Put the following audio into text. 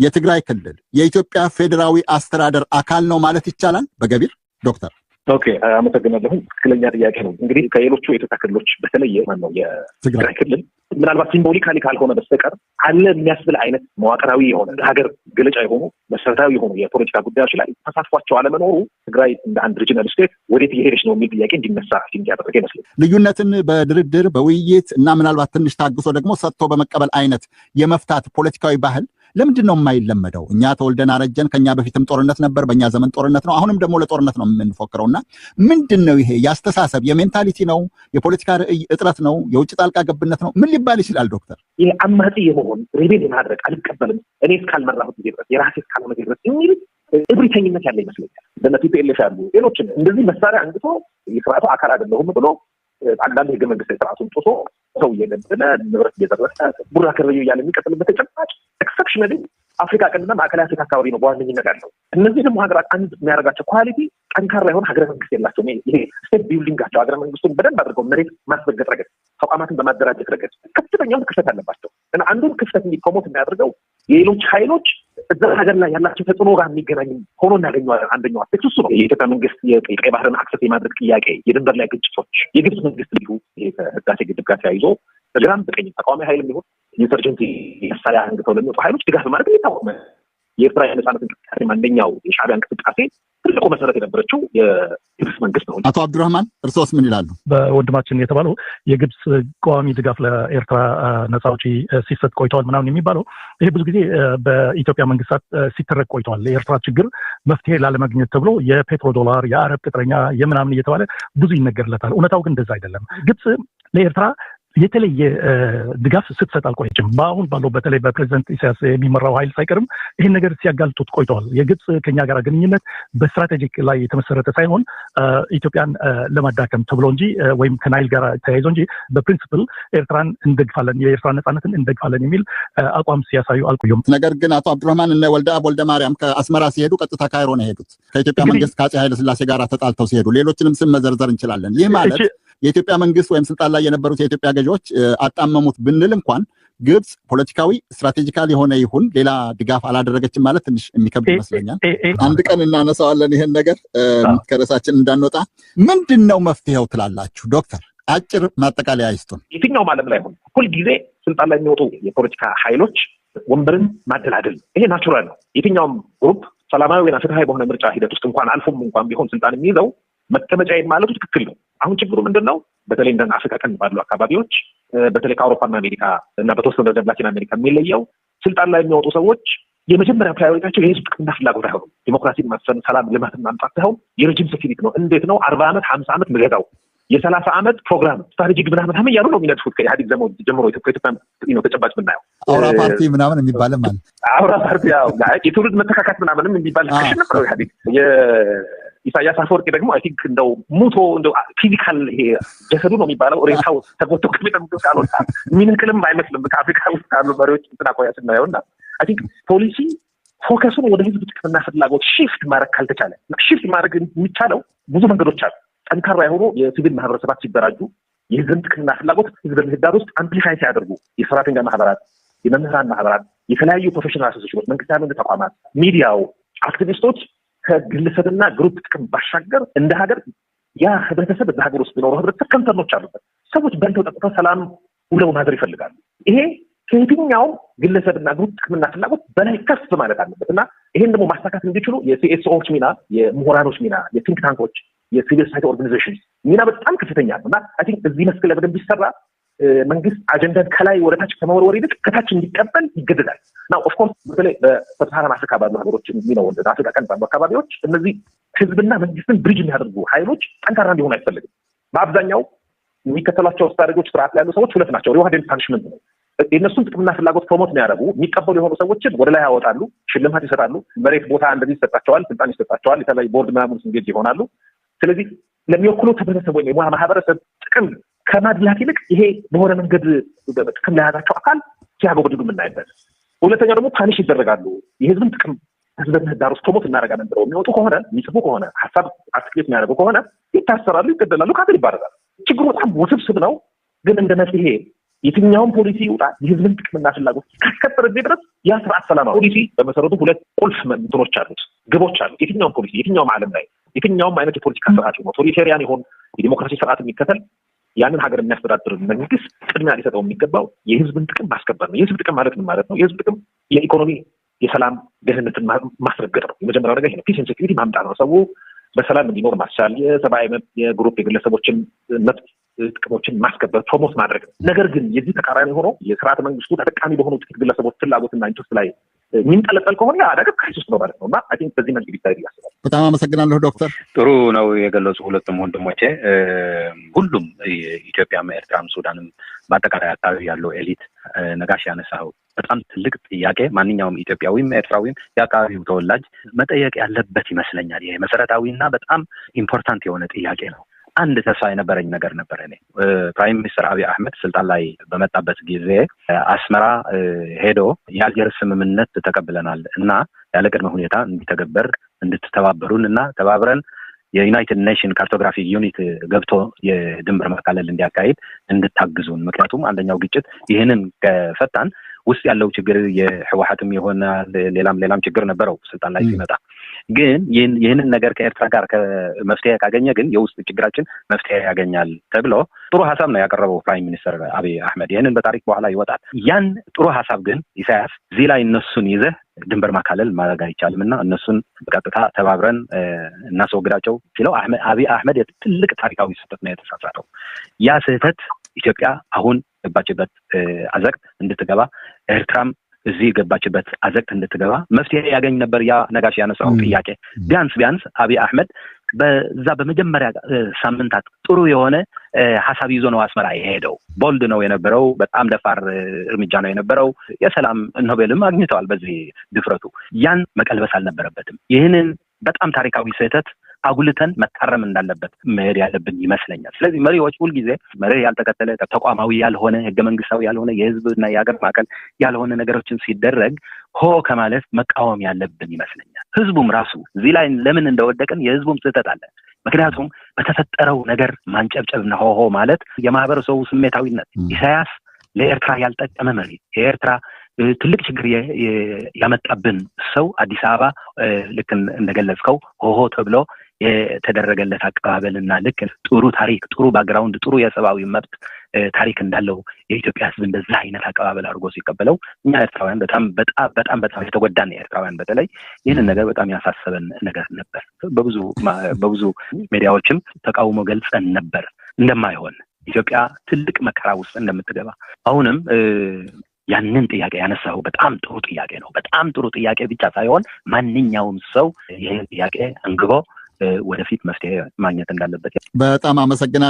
የትግራይ ክልል የኢትዮጵያ ፌዴራዊ አስተዳደር አካል ነው ማለት ይቻላል በገቢር ዶክተር? ኦኬ አመሰግናለሁ። ትክክለኛ ጥያቄ ነው። እንግዲህ ከሌሎቹ የኢትዮጵያ ክልሎች በተለየ ማነው የትግራይ ክልል ምናልባት ሲምቦሊካሊ ካልሆነ በስተቀር አለ የሚያስብል አይነት መዋቅራዊ የሆነ ሀገር ገለጫ የሆኑ መሰረታዊ የሆኑ የፖለቲካ ጉዳዮች ላይ ተሳትፏቸው አለመኖሩ ትግራይ እንደ አንድ ሪጂናል ስቴት ወዴት እየሄደች ነው የሚል ጥያቄ እንዲነሳ እንዲያደርግ ይመስላል። ልዩነትን በድርድር በውይይት እና ምናልባት ትንሽ ታግሶ ደግሞ ሰጥቶ በመቀበል አይነት የመፍታት ፖለቲካዊ ባህል ለምንድን ነው የማይለመደው? እኛ ተወልደን አረጀን። ከኛ በፊትም ጦርነት ነበር፣ በእኛ ዘመን ጦርነት ነው፣ አሁንም ደግሞ ለጦርነት ነው የምንፎክረውና ምንድን ነው ይሄ? የአስተሳሰብ የሜንታሊቲ ነው? የፖለቲካ ርዕይ እጥረት ነው? የውጭ ጣልቃ ገብነት ነው? ምን ሊባል ይችላል ዶክተር? ይሄ አማጺ የመሆን ሬቤል የማድረግ አልቀበልም እኔ እስካልመራሁት ጊዜ ድረስ የራሴ እስካልሆነ ጊዜ ድረስ የሚል እብሪተኝነት ያለ ይመስለኛል። በነቲፒኤልኤፍ ያሉ ሌሎችን እንደዚህ መሳሪያ አንግቶ የስርዓቱ አካል አይደለሁም ብሎ አንዳንድ ህገ መንግስታዊ ስርዓቱን ጥሶ ሰው እየገደለ ንብረት እየዘረፈ ቡራ ከረዩ እያለ የሚቀጥልበት ተጨባጭ ኤክሰፕሽናሊ አፍሪካ ቀንድና ማዕከላዊ አፍሪካ አካባቢ ነው በዋነኝነት ያለው። እነዚህ ደግሞ ሀገራት አንድ የሚያደርጋቸው ኳሊቲ ጠንካራ የሆነ ሀገረ መንግስት የላቸውም። ይሄ ስቴት ቢልዲንጋቸው ሀገረ መንግስቱን በደንብ አድርገው መሬት ማስበገጥ ረገድ፣ ተቋማትን በማደራጀት ረገድ ከፍተኛውን ክፍተት አለባቸው እና አንዱን ክፍተት እንዲኮሞት የሚያደርገው የሌሎች ኃይሎች እዛ ሀገር ላይ ያላቸው ተጽዕኖ ጋር የሚገናኝ ሆኖ እናገኘዋለን። አንደኛው አስፔክት እሱ ነው። የኢትዮጵያ መንግስት የቀይ ባህርን አክሰስ የማድረግ ጥያቄ፣ የድንበር ላይ ግጭቶች፣ የግብጽ መንግስት እንዲሁ ከህዳሴ ግድብ ጋር ተያይዞ በግራም በቀኝ ተቃዋሚ ኃይል የሚሆን ኢንሰርጀንሲ መሳሪያ አንግተው ለሚወጡ ኃይሎች ድጋፍ በማድረግ የሚታወቅ የኤርትራ የነጻነት እንቅስቃሴ አንደኛው የሻዕቢያ እንቅስቃሴ ትልቁ መሰረት የነበረችው የግብጽ መንግስት ነው። አቶ አብዱራህማን እርሶስ ምን ይላሉ? በወንድማችን የተባለው የግብጽ ቋሚ ድጋፍ ለኤርትራ ነጻ አውጪ ሲሰጥ ቆይተዋል ምናምን የሚባለው ይሄ ብዙ ጊዜ በኢትዮጵያ መንግስታት ሲተረክ ቆይተዋል። የኤርትራ ችግር መፍትሄ ላለማግኘት ተብሎ የፔትሮ ዶላር፣ የአረብ ቅጥረኛ የምናምን እየተባለ ብዙ ይነገርለታል። እውነታው ግን እንደዛ አይደለም። ግብጽ ለኤርትራ የተለየ ድጋፍ ስትሰጥ አልቆየችም። በአሁን ባለው በተለይ በፕሬዚደንት ኢሳያስ የሚመራው ኃይል ሳይቀርም ይህን ነገር ሲያጋልጡት ቆይተዋል። የግብጽ ከኛ ጋር ግንኙነት በስትራቴጂክ ላይ የተመሰረተ ሳይሆን ኢትዮጵያን ለማዳከም ተብሎ እንጂ ወይም ከናይል ጋር ተያይዞ እንጂ በፕሪንሲፕል ኤርትራን እንደግፋለን፣ የኤርትራ ነጻነትን እንደግፋለን የሚል አቋም ሲያሳዩ አልቆዩም። ነገር ግን አቶ አብዱራህማን እነ ወልደ ማርያም ከአስመራ ሲሄዱ ቀጥታ ካይሮ ነው የሄዱት። ከኢትዮጵያ መንግስት ከአፄ ኃይለ ሥላሴ ጋር ተጣልተው ሲሄዱ ሌሎችንም ስም መዘርዘር እንችላለን። ይህ ማለት የኢትዮጵያ መንግስት ወይም ስልጣን ላይ የነበሩት የኢትዮጵያ ገዢዎች አጣመሙት ብንል እንኳን ግብጽ ፖለቲካዊ ስትራቴጂካል የሆነ ይሁን ሌላ ድጋፍ አላደረገችም ማለት ትንሽ የሚከብድ ይመስለኛል። አንድ ቀን እናነሳዋለን ይሄን ነገር ከርዕሳችን እንዳንወጣ። ምንድን ነው መፍትሄው ትላላችሁ ዶክተር? አጭር ማጠቃለያ ይስጡን። የትኛውም ዓለም ላይ ሆነ ሁልጊዜ ስልጣን ላይ የሚወጡ የፖለቲካ ኃይሎች ወንበርን ማደላደል ይሄ ናቹራል ነው። የትኛውም ግሩፕ ሰላማዊና ፍትሃዊ በሆነ ምርጫ ሂደት ውስጥ እንኳን አልፎም እንኳን ቢሆን ስልጣን የሚይዘው መቀመጫዬን ማለቱ ትክክል ነው። አሁን ችግሩ ምንድን ነው? በተለይ እንደ አፍሪካ ቀንድ ባሉ አካባቢዎች በተለይ ከአውሮፓና አሜሪካ እና በተወሰነ ደረጃ ላቲን አሜሪካ የሚለየው ስልጣን ላይ የሚወጡ ሰዎች የመጀመሪያ ፕራዮሪቲያቸው የህዝብ ጥቅምና ፍላጎት አይሆኑም። ዲሞክራሲን ማስፈን፣ ሰላም፣ ልማትን ማምጣት ሳይሆን የረጅም ሴኪሪቲ ነው። እንዴት ነው 40 ዓመት 50 ዓመት ምገዛው የ30 ዓመት ፕሮግራም ስትራቴጂክ ምናምን እያሉ ነው የሚነድፉት። ከኢህአዴግ ጀምሮ ከኢትዮጵያ ተጨባጭ ብናየው አውራ ፓርቲ ምናምን የሚባልም አለ። አውራ ፓርቲ የትውልድ መተካካት ምናምንም የሚባል ክሽን ነበረው ኢህአዴግ። ኢሳያስ አፈወርቂ ደግሞ አይ ቲንክ እንደው ሙቶ እንደው ፊዚካል ይሄ ጀሰዱ ነው የሚባለው ሬሳው ተጎቶ ከቤተ መንግስት ካልወጣ የሚነቅልም አይመስልም። ከአፍሪካ ውስጥ ካሉ መሪዎች እንትን አቆያ ስናየውና አይ ቲንክ ፖሊሲ ፎከሱን ወደ ህዝብ ጥቅምና ፍላጎት ሽፍት ማድረግ ካልተቻለ ሽፍት ማድረግ የሚቻለው ብዙ መንገዶች አሉ። ጠንካራ የሆኑ የሲቪል ማህበረሰባት ሲደራጁ የህዝብን ጥቅምና ፍላጎት ህዝብ ምህዳር ውስጥ አምፕሊፋይ ሲያደርጉ የሰራተኛ ማህበራት፣ የመምህራን ማህበራት፣ የተለያዩ ፕሮፌሽናል አሶሲዬሽኖች፣ መንግስታዊ ተቋማት፣ ሚዲያው፣ አክቲቪስቶች ከግለሰብና ግሩፕ ጥቅም ባሻገር እንደ ሀገር ያ ህብረተሰብ በዛ ሀገር ውስጥ ቢኖረው ህብረተሰብ ከንሰርኖች አሉበት። ሰዎች በልተው ጠጥተው ሰላም ውለው ማደር ይፈልጋሉ። ይሄ ከየትኛውም ግለሰብና ግሩፕ ጥቅምና ፍላጎት በላይ ከፍ ማለት አለበት እና ይሄን ደግሞ ማሳካት እንዲችሉ የሲኤስኦዎች ሚና፣ የምሁራኖች ሚና፣ የቲንክ ታንኮች፣ የሲቪል ሶሳይቲ ኦርጋናይዜሽን ሚና በጣም ከፍተኛ ነው እና አይ ቲንክ እዚህ መስክ ላይ በደንብ ቢሰራ መንግስት አጀንዳን ከላይ ወደ ታች ከመወርወር ይልቅ ከታች እንዲቀበል ይገደዳል። ናው ኦፍ ኮርስ በተለይ በሰሃራን አፍሪካ ባሉ ሀገሮች የሚለው ወደ አፍሪካ ቀንድ ባሉ አካባቢዎች እነዚህ ህዝብና መንግስትን ብሪጅ የሚያደርጉ ኃይሎች ጠንካራ እንዲሆኑ አይፈልግም። በአብዛኛው የሚከተሏቸው ስትራቴጂዎች ስርዓት ላይ ያሉ ሰዎች ሁለት ናቸው። ሪዋርድ ኤንድ ፓኒሽመንት ነው። የእነሱን ጥቅምና ፍላጎት ፕሮሞት የሚያደርጉ የሚቀበሉ የሆኑ ሰዎችን ወደ ላይ ያወጣሉ፣ ሽልማት ይሰጣሉ፣ መሬት ቦታ እንደዚህ ይሰጣቸዋል፣ ስልጣን ይሰጣቸዋል፣ የተለያዩ ቦርድ ምናምን እንጌጅ ይሆናሉ። ስለዚህ ለሚወክሉት ህብረተሰብ ወይም የሙያ ማህበረሰብ ጥቅም ከማድላት ይልቅ ይሄ በሆነ መንገድ ጥቅም ለያዛቸው አካል ሲያጎበድዱ የምናይበት። ሁለተኛው ደግሞ ፓኒሽ ይደረጋሉ። የህዝብን ጥቅም ህዝብ ምህዳር ውስጥ ፕሮሞት እናደርጋለን ብለው የሚወጡ ከሆነ የሚጽፉ ከሆነ ሀሳብ አርቲክሌት የሚያደርጉ ከሆነ ይታሰራሉ፣ ይገደላሉ፣ ከሀገር ይባረራሉ። ችግሩ በጣም ውስብስብ ነው። ግን እንደ መፍትሄ የትኛውም ፖሊሲ ይውጣ የህዝብን ጥቅምና ፍላጎት ካስከበረ ድረስ ያ ስርዓት ሰላማዊ ፖሊሲ በመሰረቱ ሁለት ቁልፍ እንትኖች አሉት፣ ግቦች አሉት። የትኛውም ፖሊሲ የትኛውም ዓለም ላይ የትኛውም አይነት የፖለቲካ ስርዓት ይሁን ኦቶሪቴሪያን ይሁን የዲሞክራሲ ስርዓት የሚከተል ያንን ሀገር የሚያስተዳድር መንግስት ቅድሚያ ሊሰጠው የሚገባው የህዝብን ጥቅም ማስከበር ነው። የህዝብ ጥቅም ማለት ምን ማለት ነው? የህዝብ ጥቅም የኢኮኖሚ የሰላም ደህንነትን ማስረገጥ ነው። የመጀመሪያው ነገር ይሄ ነው። ፒስ ኤንድ ሴኩሪቲ ማምጣት ነው። ሰው በሰላም እንዲኖር ማስቻል፣ የሰብአዊ መብት የግሩፕ የግለሰቦችን መብት ጥቅሞችን ማስከበር ፕሮሞት ማድረግ ነው። ነገር ግን የዚህ ተቃራኒ ሆኖ የስርዓተ መንግስቱ ተጠቃሚ በሆኑ ጥቂት ግለሰቦች ፍላጎትና ኢንትረስት ላይ የሚንጠለጠል ከሆነ አደጋ ክራይሲስ ነው ማለት ነው እና አይ ቲንክ በዚህ መልክ ቢታይ ያስባል። በጣም አመሰግናለሁ ዶክተር። ጥሩ ነው የገለጹ ሁለቱም ወንድሞቼ። ሁሉም ኢትዮጵያም ኤርትራም ሱዳንም በአጠቃላይ አካባቢ ያለው ኤሊት ነጋሽ ያነሳው በጣም ትልቅ ጥያቄ ማንኛውም ኢትዮጵያዊም ኤርትራዊም የአካባቢው ተወላጅ መጠየቅ ያለበት ይመስለኛል። ይሄ መሰረታዊና በጣም ኢምፖርታንት የሆነ ጥያቄ ነው። አንድ ተስፋ የነበረኝ ነገር ነበር። እኔ ፕራይም ሚኒስትር አብይ አህመድ ስልጣን ላይ በመጣበት ጊዜ አስመራ ሄዶ የአልጀርስ ስምምነት ተቀብለናል እና ያለ ቅድመ ሁኔታ እንዲተገበር እንድትተባበሩን እና ተባብረን የዩናይትድ ኔሽን ካርቶግራፊ ዩኒት ገብቶ የድንበር ማካለል እንዲያካሂድ እንድታግዙን፣ ምክንያቱም አንደኛው ግጭት ይህንን ከፈታን ውስጥ ያለው ችግር የህወሓትም የሆነ ሌላም ችግር ነበረው ስልጣን ላይ ሲመጣ። ግን ይህንን ነገር ከኤርትራ ጋር መፍትሄ ካገኘ ግን የውስጥ ችግራችን መፍትሄ ያገኛል ተብሎ ጥሩ ሀሳብ ነው ያቀረበው ፕራይም ሚኒስተር አብይ አህመድ። ይህንን በታሪክ በኋላ ይወጣል። ያን ጥሩ ሀሳብ ግን ኢሳያስ እዚህ ላይ እነሱን ይዘህ ድንበር ማካለል ማድረግ አይቻልም እና እነሱን በቀጥታ ተባብረን እናስወግዳቸው ሲለው አብይ አህመድ ትልቅ ታሪካዊ ስህተት ነው የተሳሳተው። ያ ስህተት ኢትዮጵያ አሁን ገባችበት አዘቅት እንድትገባ ኤርትራም እዚህ ገባችበት አዘቅት እንድትገባ መፍትሄ ያገኝ ነበር። ያ ነጋሽ ያነሳው ጥያቄ ቢያንስ አብይ አህመድ በዛ በመጀመሪያ ሳምንታት ጥሩ የሆነ ሐሳብ ይዞ ነው አስመራ የሄደው። ቦልድ ነው የነበረው፣ በጣም ደፋር እርምጃ ነው የነበረው። የሰላም ኖቤልም አግኝተዋል በዚህ ድፍረቱ። ያን መቀልበስ አልነበረበትም። ይህንን በጣም ታሪካዊ ስህተት አጉልተን መታረም እንዳለበት መሄድ ያለብን ይመስለኛል። ስለዚህ መሪዎች ሁልጊዜ መርህ ያልተከተለ ተቋማዊ ያልሆነ ህገ መንግስታዊ ያልሆነ የህዝብና የሀገር ማዕከል ያልሆነ ነገሮችን ሲደረግ ሆ ከማለት መቃወም ያለብን ይመስለኛል። ህዝቡም ራሱ እዚህ ላይ ለምን እንደወደቀን የህዝቡም ስህተት አለ። ምክንያቱም በተፈጠረው ነገር ማንጨብጨብና ሆ ማለት የማህበረሰቡ ስሜታዊነት ኢሳያስ ለኤርትራ ያልጠቀመ መሪ የኤርትራ ትልቅ ችግር ያመጣብን ሰው አዲስ አበባ ልክ እንደገለጽከው ሆሆ ተብሎ የተደረገለት አቀባበልና ልክ ጥሩ ታሪክ ጥሩ ባክግራውንድ ጥሩ የሰብአዊ መብት ታሪክ እንዳለው የኢትዮጵያ ህዝብ እንደዛ አይነት አቀባበል አድርጎ ሲቀበለው እኛ ኤርትራውያን በጣም የተጎዳን ኤርትራውያን በተለይ ይህንን ነገር በጣም ያሳሰበን ነገር ነበር። በብዙ ሚዲያዎችም ተቃውሞ ገልጸን ነበር እንደማይሆን ኢትዮጵያ ትልቅ መከራ ውስጥ እንደምትገባ። አሁንም ያንን ጥያቄ ያነሳው በጣም ጥሩ ጥያቄ ነው። በጣም ጥሩ ጥያቄ ብቻ ሳይሆን ማንኛውም ሰው ይህን ጥያቄ አንግቦ ወደፊት መፍትሄ ማግኘት እንዳለበት። በጣም አመሰግናለሁ።